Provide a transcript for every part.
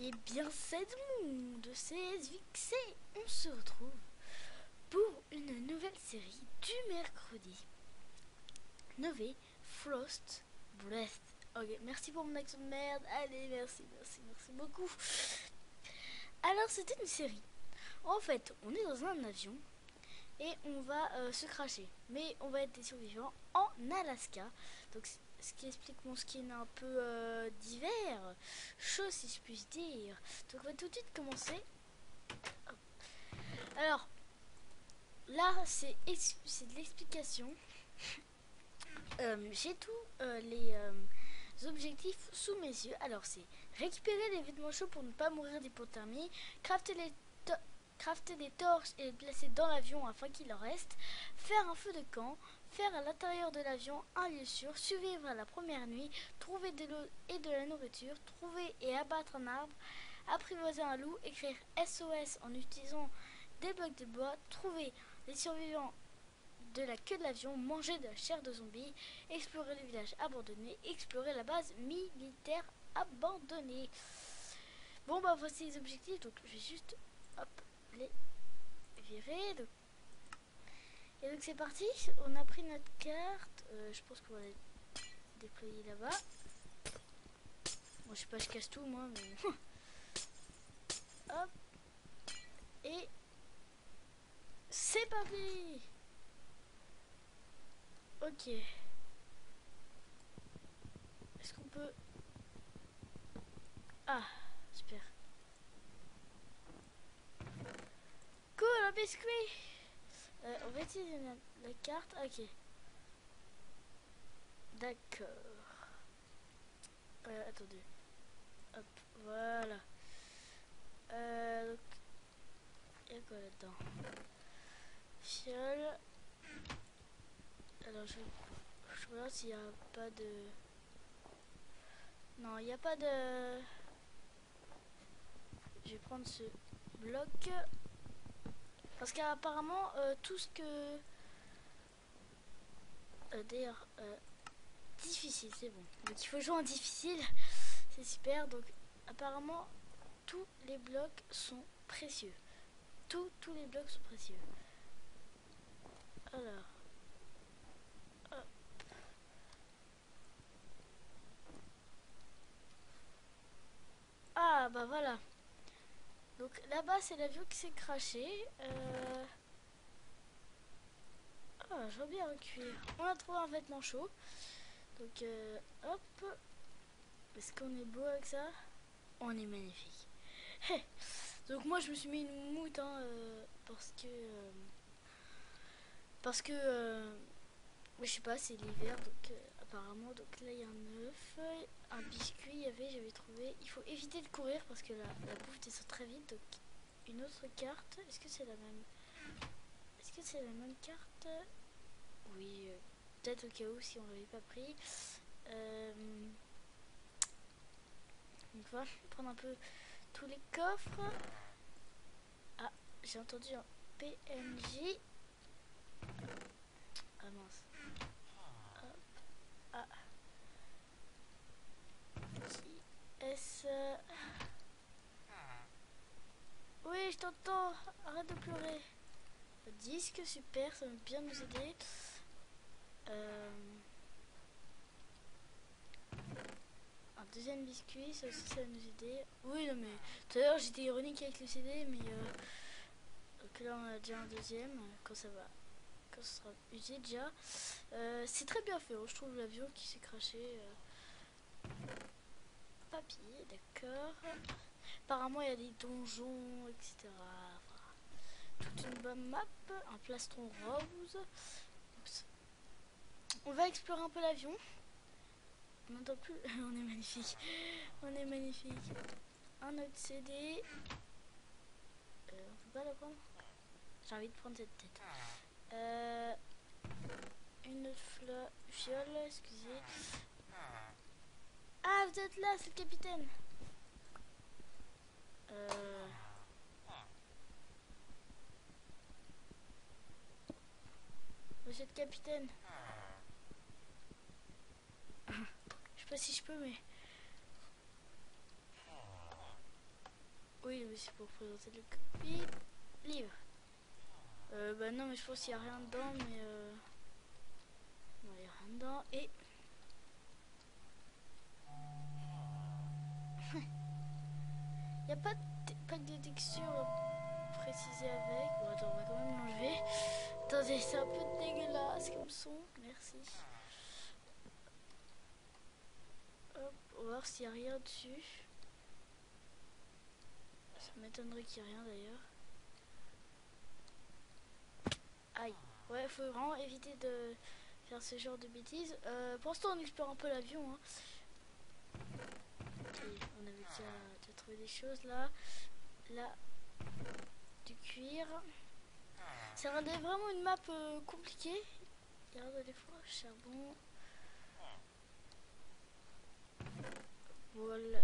Et bien c'est monde de CSVXC, on se retrouve pour une nouvelle série du mercredi. Nommée Frost Breath. Ok, merci pour mon accent de merde. Allez, merci beaucoup. Alors c'était une série. En fait, on est dans un avion et on va se cracher. Mais on va être des survivants en Alaska. Donc ce qui explique mon skin un peu d'hiver, chaud si je puis dire. Donc on va tout de suite commencer. Hop. Alors là c'est de l'explication. J'ai tous les objectifs sous mes yeux. Alors c'est récupérer les vêtements chauds pour ne pas mourir d'hypothermie, crafter des torches et les placer dans l'avion afin qu'il en reste, faire un feu de camp, faire à l'intérieur de l'avion un lieu sûr, survivre à la première nuit, trouver de l'eau et de la nourriture, trouver et abattre un arbre, apprivoiser un loup, écrire SOS en utilisant des blocs de bois, trouver les survivants de la queue de l'avion, manger de la chair de zombie, explorer le village abandonné, explorer la base militaire abandonnée. Bon bah voici les objectifs, donc je vais juste hop les virer. Donc. Et donc c'est parti, on a pris notre carte, je pense qu'on va la déployer là-bas. Bon je sais pas, je casse tout moi mais... hop. Et c'est parti. Ok. Est-ce qu'on peut... Ah, super. Cool, un biscuit. On va utiliser la carte. Ok. D'accord. Attendez. Hop, voilà. Donc, il y a quoi là-dedans? Fiole. Alors, je regarde s'il n'y a pas de... Non, il n'y a pas de... Je vais prendre ce bloc. Parce qu'apparemment, tout ce que... D'ailleurs, difficile, c'est bon. Donc il faut jouer en difficile. C'est super. Donc apparemment, tous les blocs sont précieux. Tous les blocs sont précieux. Alors... Hop. Ah bah voilà. Donc là-bas c'est l'avion qui s'est craché. Ah, je vois bien un cuir. On a trouvé un vêtement chaud. Donc hop. Est-ce qu'on est beau avec ça? On est magnifique. Donc moi je me suis mis une moutte hein, parce que je sais pas, c'est l'hiver donc apparemment. Donc là il y a un œuf, un biscuit, j'avais trouvé. Il faut éviter de courir parce que la bouffe descend très vite. Donc une autre carte. Est-ce que c'est la même? Est-ce que c'est la même carte? Oui, peut-être au cas où si on l'avait pas pris. Donc on va prendre un peu tous les coffres. Ah, j'ai entendu un PNJ. Ah mince. Hop. Ah. Qui est-ce? Oui, je t'entends. Arrête de pleurer. Le disque, super, ça va bien nous aider. Un deuxième biscuit, ça aussi ça va nous aider. Oui, non mais tout à l'heure j'étais ironique avec le CD, mais donc là on a déjà un deuxième. Quand ça sera usé déjà. C'est très bien fait, hein, je trouve l'avion qui s'est craché. Papier, d'accord. Apparemment il y a des donjons, etc. Enfin, toute une bonne map, un plastron rose. Oups. On va explorer un peu l'avion. On n'entend plus. On est magnifique. On est magnifique. Un autre CD. On peut pas la prendre. J'ai envie de prendre cette tête. Une autre fiole, excusez. Ah, vous êtes là, c'est le capitaine. Monsieur le capitaine. Je sais pas si je peux, mais... c'est pour présenter le cockpit. Livre. Bah non, mais je pense qu'il n'y a rien dedans, mais non, il n'y a rien dedans. Et il n'y a pas de pack de texture précisé avec. Bon, attends, on va quand même l'enlever. Attendez, c'est un peu dégueulasse comme son. Merci. Hop, on va voir s'il n'y a rien dessus. Ça m'étonnerait qu'il n'y ait rien d'ailleurs. Aïe. Ouais, faut vraiment éviter de faire ce genre de bêtises. Pour l'instant, on explore un peu l'avion. Hein. Ok, on avait déjà trouvé des choses là. Là, du cuir. Ça rendait vraiment une map compliquée. Regarde des fois, charbon. Voilà.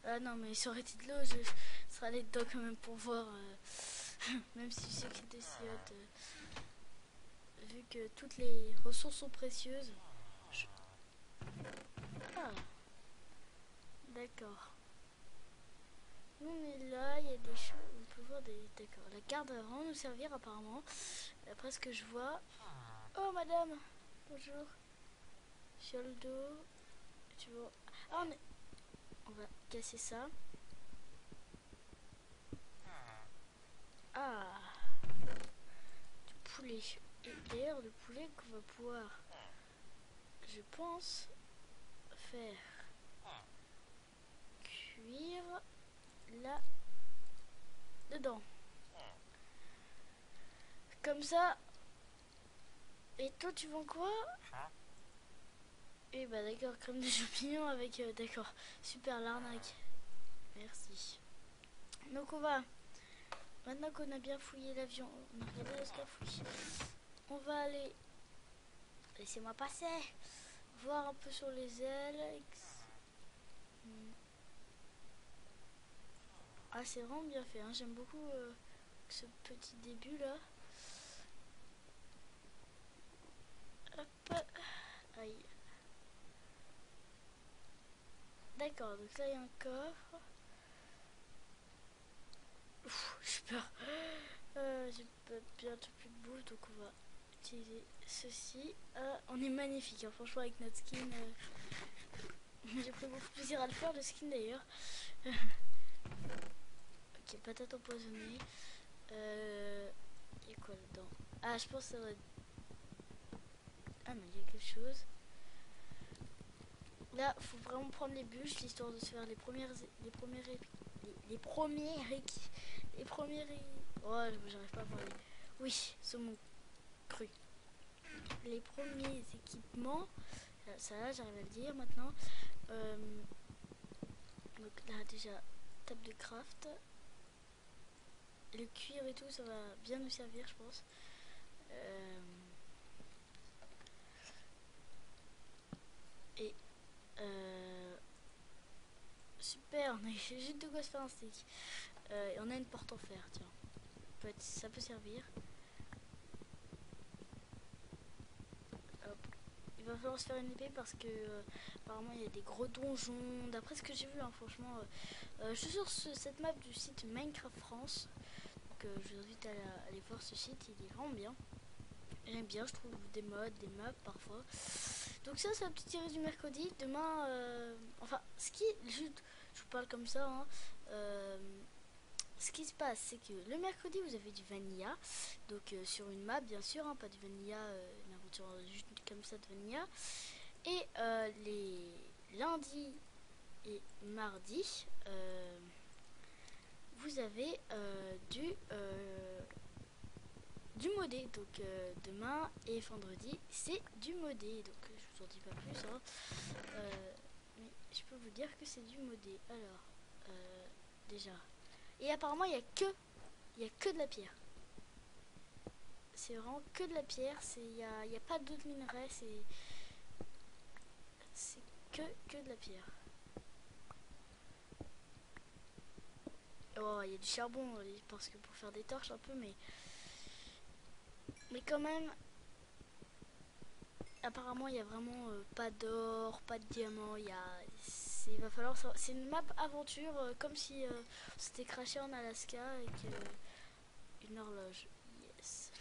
Ah non, mais ça aurait été de l'eau, je serais allé dedans quand même pour voir. Même si je sais que c'est des ciottes. Vu que toutes les ressources sont précieuses. Ah, d'accord. Nous on est là, il y a des choses. On peut voir des. D'accord. La carte va vraiment nous servir apparemment. D'après ce que je vois. Oh madame, bonjour. Sur le dos. Tu vois. Ah on va casser ça. Ah, du poulet. Et d'ailleurs le poulet qu'on va pouvoir, je pense, faire cuire là dedans. Comme ça. Et toi tu vends quoi? Et bah d'accord, crème de champignons avec... d'accord, super l'arnaque. Merci. Donc on va... Maintenant qu'on a bien fouillé l'avion, on a regardé le scafouille. On va aller... Laissez-moi passer. Voir un peu sur les ailes. Ah c'est vraiment bien fait, hein. J'aime beaucoup ce petit début là. Hop. Aïe. D'accord, donc là il y a un coffre. Ouf, j'ai peur. J'ai bientôt plus de bouffe, donc on va utiliser ceci. On est magnifique, hein, franchement, avec notre skin. J'ai pris beaucoup de plaisir à le faire, le skin d'ailleurs. Ok, patate empoisonnée. Il y a quoi dedans? Ah, je pense que ça doit être... Ah non, il y a quelque chose. Là, faut vraiment prendre les bûches, l'histoire de se faire les premières... Oh, j'arrive pas à parler. Oui, saumon cru. Les premiers équipements, ça là j'arrive à le dire maintenant. Donc là déjà, table de craft. Le cuir et tout, ça va bien nous servir, je pense. Et super, on a juste de quoi se faire un steak. Et on a une porte en fer, tiens. Ça peut servir. Hop. Il va falloir se faire une épée parce que apparemment il y a des gros donjons. D'après ce que j'ai vu, hein, franchement, je suis sur cette map du site Minecraft France. Donc je vous invite à aller voir ce site, il est vraiment bien. J'aime bien, je trouve des mods, des maps parfois. Donc ça c'est un petit tirage du mercredi. Demain, enfin, je vous parle comme ça, hein, ce qui se passe, c'est que le mercredi, vous avez du vanilla. Donc sur une map, bien sûr, hein, pas du vanilla, une aventure juste comme ça de vanilla. Et les lundis et mardis, vous avez du modé. Donc demain et vendredi, c'est du modé. Donc je vous en dis pas plus. Hein. Mais je peux vous dire que c'est du modé. Alors, déjà... Et apparemment, il y a que de la pierre. C'est vraiment que de la pierre. Il y a pas d'autres minerais. C'est que de la pierre. Oh, il y a du charbon parce que pour faire des torches un peu, mais quand même. Apparemment, il y a vraiment pas d'or, pas de diamant. il va falloir. C'est une map aventure, comme si on s'était craché en Alaska avec une horloge. Yes.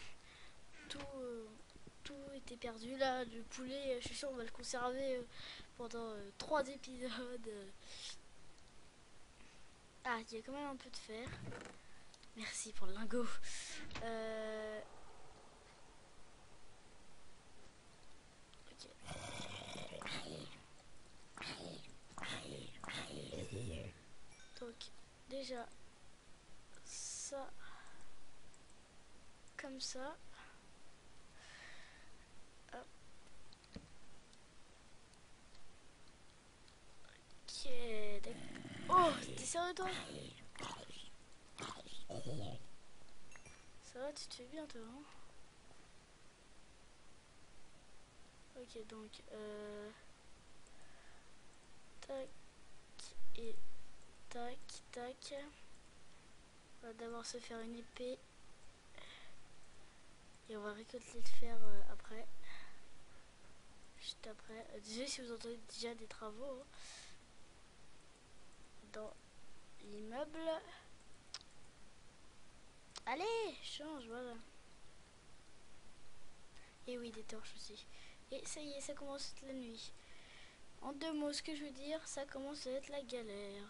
Tout était perdu là. Le poulet, je suis sûr, on va le conserver pendant 3 épisodes. Ah, il y a quand même un peu de fer. Merci pour le lingot. Ok. Donc, déjà, ça, comme ça. Hop. Ok, oh, t'es sérieux toi? Ça va, tu te fais bien toi, hein? Ok, donc, tac et tac, tac. On va d'abord se faire une épée. Et on va récolter le fer après. Juste après. Désolé si vous entendez déjà des travaux hein, dans l'immeuble. Allez, change, voilà. Et oui, des torches aussi. Et ça y est, ça commence la nuit. En 2 mots, ce que je veux dire, ça commence à être la galère.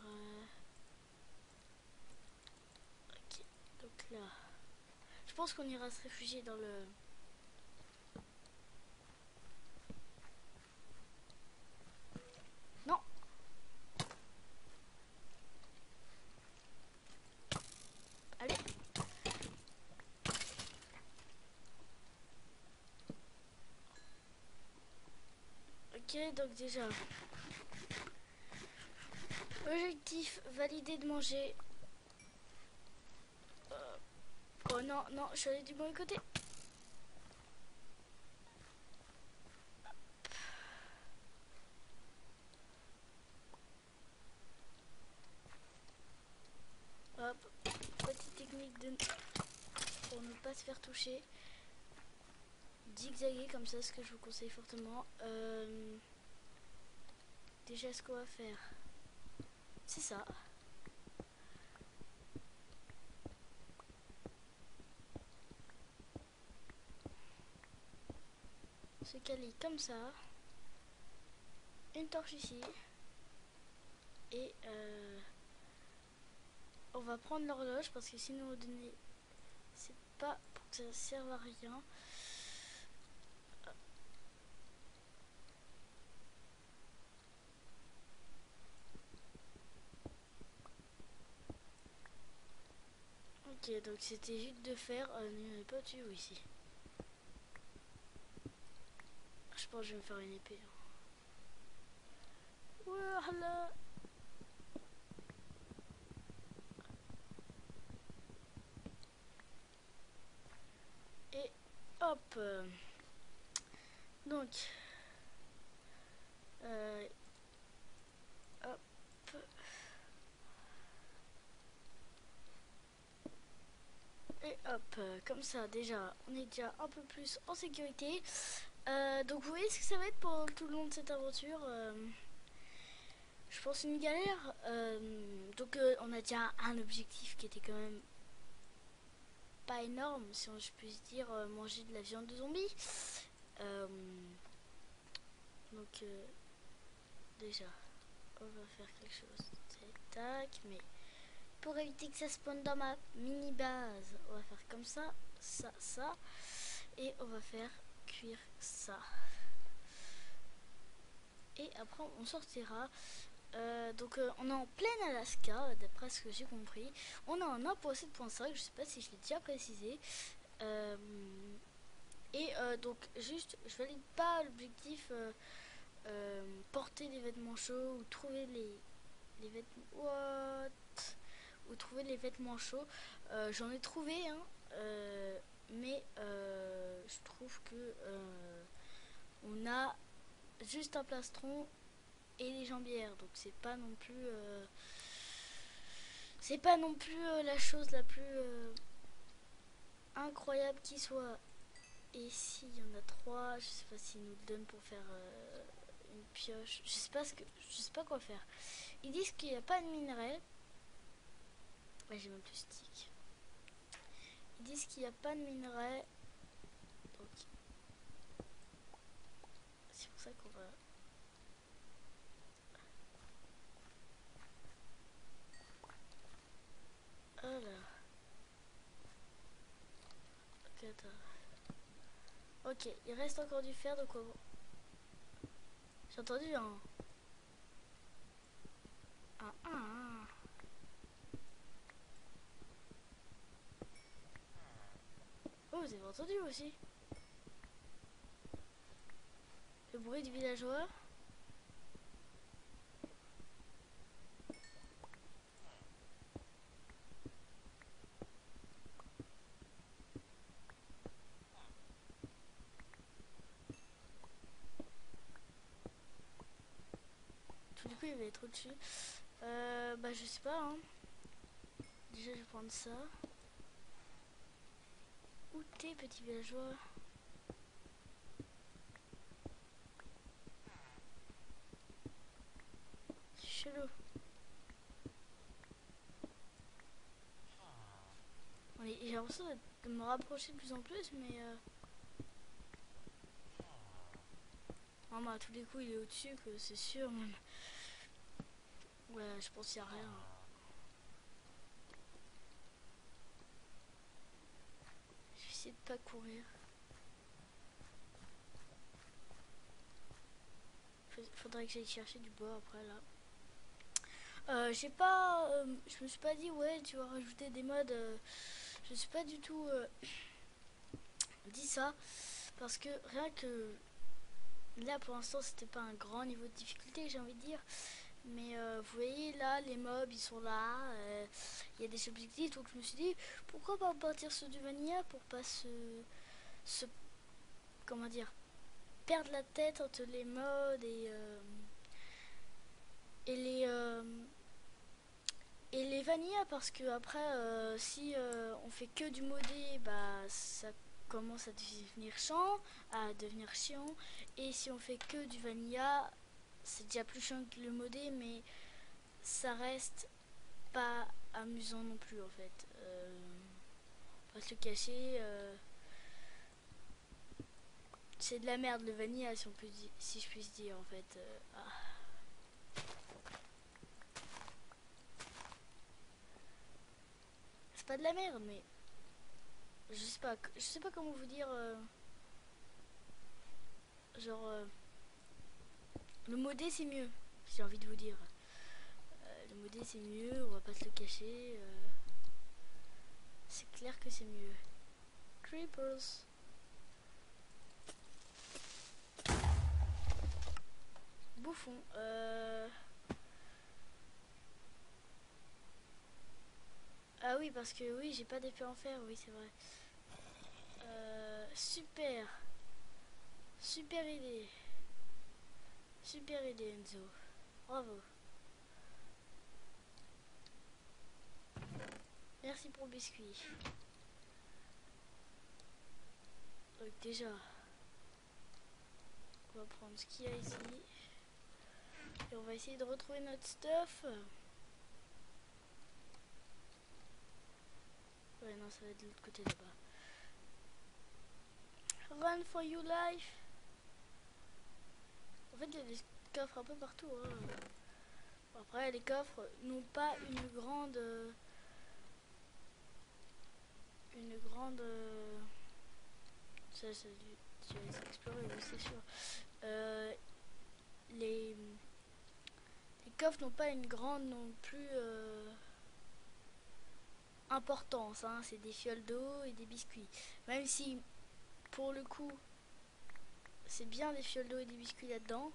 Ok, donc là, je pense qu'on ira se réfugier dans le... Non. Allez. Ok, donc déjà, objectif validé de manger. Oh non, non, je suis allée du mauvais côté. Hop, petite technique de... pour ne pas se faire toucher. Zigzaguer comme ça, ce que je vous conseille fortement. Déjà, ce qu'on va faire, c'est ça. Se caler comme ça. Une torche ici. Et on va prendre l'horloge parce que sinon on donner c'est pas pour que ça serve à rien. Ok, donc c'était juste de faire il n'y en a pas dessus ici. Je pense que je vais me faire une épée. Voilà. Et hop. Donc hop. Et hop, comme ça déjà, on est déjà un peu plus en sécurité. Donc vous voyez ce que ça va être pour tout le long de cette aventure. Je pense une galère. Donc on a déjà un objectif qui était quand même pas énorme, si je puis dire, manger de la viande de zombie. Donc déjà, on va faire quelque chose. Tac, mais pour éviter que ça spawn dans ma mini base, on va faire comme ça, ça, ça, et on va faire cuire ça. Et après on sortira. Donc on est en plein Alaska, d'après ce que j'ai compris. On est en 1.7.5, je sais pas si je l'ai déjà précisé. Donc juste, je valide pas l'objectif porter des vêtements chauds ou trouver les vêtements... What? Ou trouver les vêtements chauds. J'en ai trouvé, hein, mais je trouve que on a juste un plastron et les jambières, donc c'est pas non plus la chose la plus incroyable qui soit. Et ici il y en a 3, je sais pas s'ils nous le donnent pour faire une pioche. Je sais pas quoi faire. Ils disent qu'il n'y a pas de minerai. Ouais, j'ai même plus stick. Ils disent qu'il n'y a pas de minerai. Donc c'est pour ça qu'on va. Voilà. Ok, attends. Ok, il reste encore du fer, donc on va... J'ai entendu un. Oh, vous avez entendu aussi le bruit du villageois. Tout du coup, il va être au-dessus. Bah, je sais pas, hein. Déjà, je vais prendre ça. Où t'es, petit villageois? C'est chelou. J'ai l'impression de me rapprocher de plus en plus, mais... Non, bah, à tous les coups, il est au-dessus, que c'est sûr, même. Ouais, je pense qu'il n'y a rien. Je vais essayer de pas courir. Faudrait que j'aille chercher du bois après, là. J'ai pas... je me suis pas dit, ouais, tu vas rajouter des mods. Je suis pas du tout dit ça. Parce que rien que... Là, pour l'instant, c'était pas un grand niveau de difficulté, j'ai envie de dire. Mais vous voyez, là, les mobs, ils sont là. Il y a des objectifs. Donc je me suis dit, pourquoi pas partir sur du vanilla pour pas se comment dire, perdre la tête entre les modes et les... et les vanilla, parce que après si on fait que du modé, bah ça commence à devenir chiant, et si on fait que du vanilla, c'est déjà plus chiant que le modé, mais ça reste pas amusant non plus en fait. On va se le cacher, c'est de la merde le vanilla, si je puis dire en fait. C'est pas de la merde, mais je sais pas comment vous dire. Genre, le modé c'est mieux, j'ai envie de vous dire. Le modé c'est mieux, on va pas se le cacher. C'est clair que c'est mieux. Creepers. Bouffon. Ah oui, parce que oui, j'ai pas d'épée en fer, oui, c'est vrai. Super. Super idée. Super idée, Enzo. Bravo. Merci pour le biscuit. Donc déjà, on va prendre ce qu'il y a ici. Et on va essayer de retrouver notre stuff. Ouais, non, ça va être de l'autre côté là-bas. Run for your life. En fait, il y a des coffres un peu partout. Hein. Après, les coffres n'ont pas une grande... Ça, je vais les explorer, oui, c'est sûr. Les coffres n'ont pas une grande non plus importance. Hein. C'est des fioles d'eau et des biscuits. Même si, pour le coup, c'est bien des fioles d'eau et des biscuits là-dedans.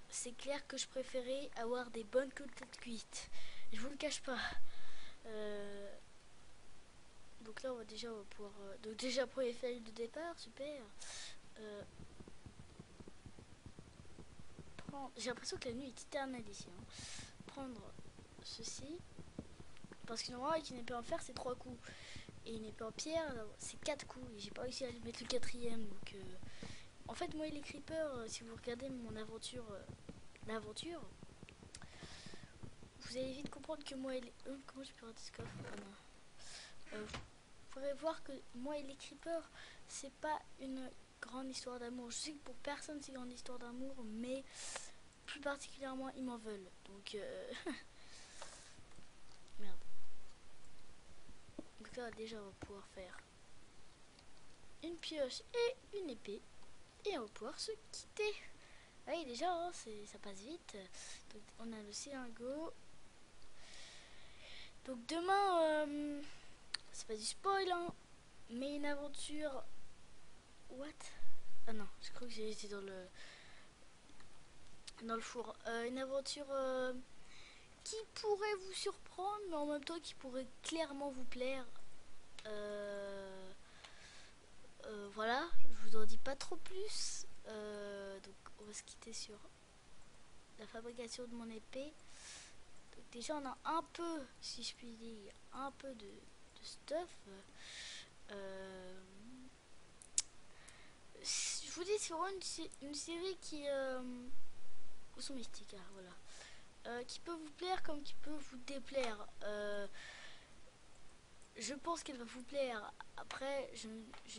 C'est clair que je préférais avoir des bonnes côtelettes cuites. Je vous le cache pas. Donc là, on va pouvoir... donc déjà, pour les feuilles de départ, super. J'ai l'impression que la nuit est éternelle ici. Hein. Prendre ceci. Parce que normalement, avec une épée en fer, c'est 3 coups. Et une épée en pierre, c'est 4 coups. Et j'ai pas réussi à mettre le 4e. Donc En fait, moi et les creepers, si vous regardez mon aventure, l'aventure, vous allez vite comprendre que moi et les... comment je peux rater ce coffre? Ah non. Vous pourrez voir que moi et les creepers, c'est pas une grande histoire d'amour. Je sais que pour personne c'est une grande histoire d'amour, mais plus particulièrement ils m'en veulent. Donc merde. Donc là déjà on va pouvoir faire une pioche et une épée. Et on va pouvoir se quitter. Oui déjà hein, ça passe vite. Donc on a le cylindre. Donc demain, c'est pas du spoil hein, mais une aventure... What? Ah non, je crois que j'ai été dans le four. Une aventure qui pourrait vous surprendre, mais en même temps qui pourrait clairement vous plaire. Voilà, je vous en dis pas trop plus. Donc on va se quitter sur la fabrication de mon épée. Donc déjà on a un peu, si je puis dire, un peu de stuff. Je vous dis c'est vraiment une série qui... où sont mes stickers? Voilà. Qui peut vous plaire comme qui peut vous déplaire. Je pense qu'elle va vous plaire. Après, je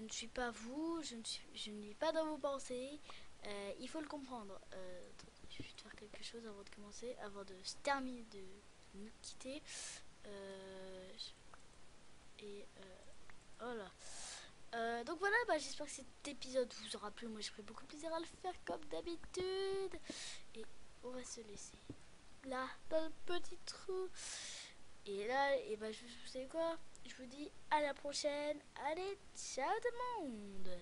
ne suis pas vous, je n'ai pas dans vos pensées. Il faut le comprendre. Je vais faire quelque chose avant de commencer, avant de se terminer, de nous quitter. Et voilà. Donc voilà, j'espère que cet épisode vous aura plu. Moi, je ferai beaucoup plaisir à le faire comme d'habitude. Et on va se laisser là, dans le petit trou. Et là, je vous sais quoi? Je vous dis à la prochaine. Allez, ciao tout le monde!